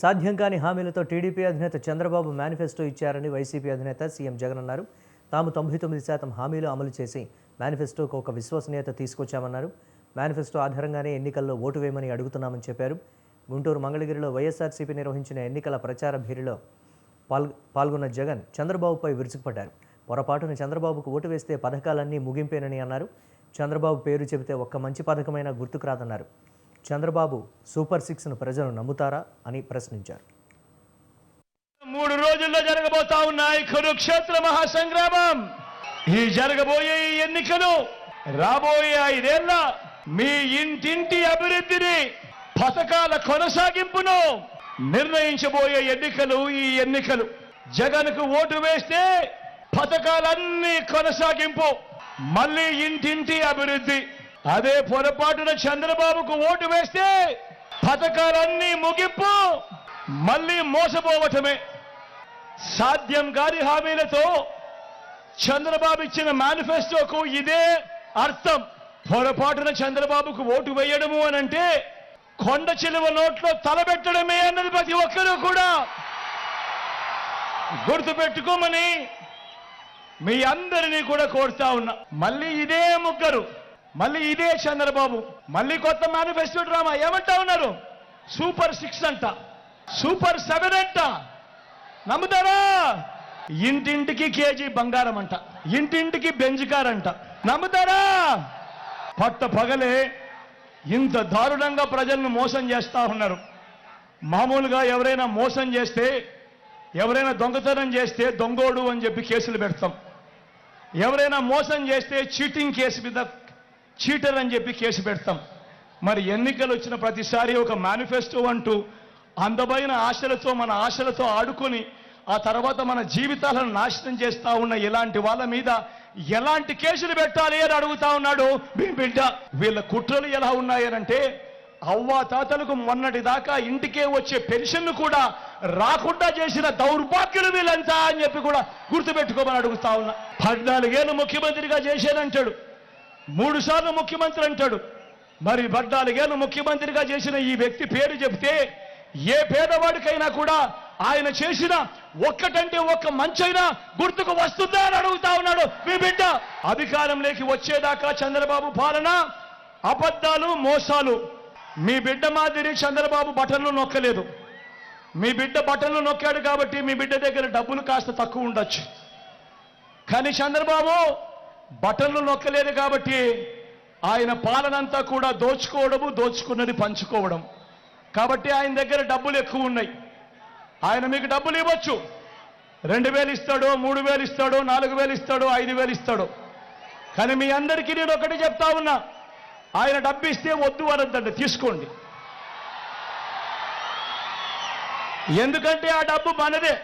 సాధ్యం కాని హామీలతో టీడీపీ అధినేత చంద్రబాబు మేనిఫెస్టో ఇచ్చారని వైసీపీ అధినేత సీఎం జగన్ అన్నారు. తాము 99% హామీలు అమలు చేసి మేనిఫెస్టోకు ఒక విశ్వసనీయత తీసుకొచ్చామన్నారు. మేనిఫెస్టో ఆధారంగానే ఎన్నికల్లో ఓటు వేయమని అడుగుతున్నామని చెప్పారు. గుంటూరు మంగళగిరిలో వైఎస్ఆర్సీపీ నిర్వహించిన ఎన్నికల ప్రచార భేరీలో పాల్గొన్న జగన్ చంద్రబాబుపై విరుచుకుపడ్డారు. పొరపాటున చంద్రబాబుకు ఓటు వేస్తే పథకాలన్నీ ముగింపేనని అన్నారు. చంద్రబాబు పేరు చెబితే ఒక్క మంచి పథకమైనా గుర్తుకు రాదన్నారు. చంద్రబాబు సూపర్ 6ను ప్రజలు నమ్ముతారా అని ప్రశ్నించారు. 3 రోజుల్లో జరగబోతా ఉన్నాయి కురుక్షేత్ర మహాసంగ్రామం. ఈ జరగబోయే ఎన్నికలు రాబోయే 5 ఏళ్ల మీ ఇంటింటి అభివృద్ధిని, పథకాల కొనసాగింపును నిర్ణయించబోయే ఎన్నికలు ఈ ఎన్నికలు. జగన్కు ఓటు వేస్తే పథకాలన్నీ కొనసాగింపు, మళ్ళీ ఇంటింటి అభివృద్ధి. అదే పొరపాటున చంద్రబాబుకు ఓటు వేస్తే పథకాలన్నీ ముగింపు, మళ్ళీ మోసపోవటమే. సాధ్యం కాని హామీలతో చంద్రబాబు ఇచ్చిన మేనిఫెస్టోకు ఇదే అర్థం. పొరపాటున చంద్రబాబుకు ఓటు వేయడము అనంటే కొండ చిలువ నోట్లో తలబెట్టడమే అన్నది ప్రతి ఒక్కరూ కూడా గుర్తుపెట్టుకోమని మీ అందరినీ కూడా కోరుతా ఉన్నా. మళ్ళీ ఇదే ముగ్గురు, మళ్ళీ ఇదే చంద్రబాబు, మళ్ళీ కొత్త మేనిఫెస్టో డ్రామా. ఏమంటా ఉన్నారు? సూపర్ 6 అంట, సూపర్ 7 అంట. నమ్ముతారా? ఇంటింటికి కేజీ బంగారం అంట, ఇంటింటికి బెంజ్ కార్ అంట. నమ్ముతారా? పట్ట పగలే ఇంత దారుణంగా ప్రజలను మోసం చేస్తా ఉన్నారు. మామూలుగా ఎవరైనా మోసం చేస్తే, ఎవరైనా దొంగతనం చేస్తే దొంగోడు అని చెప్పి కేసులు పెడతాం. ఎవరైనా మోసం చేస్తే చీటింగ్ కేసు మీద చీటర్ అని చెప్పి కేసు పెడతాం. మరి ఎన్నికలు వచ్చిన ప్రతిసారి ఒక మేనిఫెస్టో అంటూ అందమైన ఆశలతో, మన ఆశలతో ఆడుకొని ఆ తర్వాత మన జీవితాలను నాశనం చేస్తా ఉన్న ఇలాంటి వాళ్ళ మీద ఎలాంటి కేసులు పెట్టాలి అని అడుగుతా ఉన్నాడు మీ బిడ్డ. వీళ్ళ కుట్రలు ఎలా ఉన్నాయనంటే, అవ్వా తాతలకు మొన్నటి దాకా ఇంటికే వచ్చే పెన్షన్ను కూడా రాకుండా చేసిన దౌర్భాగ్యులు వీళ్ళంతా అని చెప్పి కూడా గుర్తుపెట్టుకోమని అడుగుతా ఉన్నా. 14 ఏళ్ళు ముఖ్యమంత్రిగా చేశానంటాడు, 3 సార్లు ముఖ్యమంత్రి అంటాడు. మరి 14 ఏళ్ళు ముఖ్యమంత్రిగా చేసిన ఈ వ్యక్తి పేరు చెబితే ఏ పేదవాడికైనా కూడా ఆయన చేసిన ఒక్కటంటే ఒక్క మంచైనా గుర్తుకు వస్తుందా అని అడుగుతా ఉన్నాడు మీ బిడ్డ. అధికారంలోకి వచ్చేదాకా చంద్రబాబు పాలన అబద్ధాలు, మోసాలు. మీ బిడ్డ మాదిరి చంద్రబాబు బటన్లు నొక్కలేదు. మీ బిడ్డ బటన్లు నొక్కాడు కాబట్టి మీ బిడ్డ దగ్గర డబ్బులు కాస్త తక్కువ ఉండొచ్చు. కానీ చంద్రబాబు బటన్లు నొక్కలేదు కాబట్టి ఆయన పాలనంతా కూడా దోచుకోవడము, దోచుకున్నది పంచుకోవడం. కాబట్టి ఆయన దగ్గర డబ్బులు ఎక్కువ ఉన్నాయి. ఆయన మీకు డబ్బులు ఇవ్వచ్చు, 2000 ఇస్తాడో, 3000 ఇస్తాడో, 4000 ఇస్తాడో, 5000 ఇస్తాడో. కానీ మీ అందరికీ నేను ఒకటి చెప్తా ఉన్నా, ఆయన డబ్బు ఇస్తే వద్దు అనద్దండి, తీసుకోండి. ఎందుకంటే ఆ డబ్బు మనదే.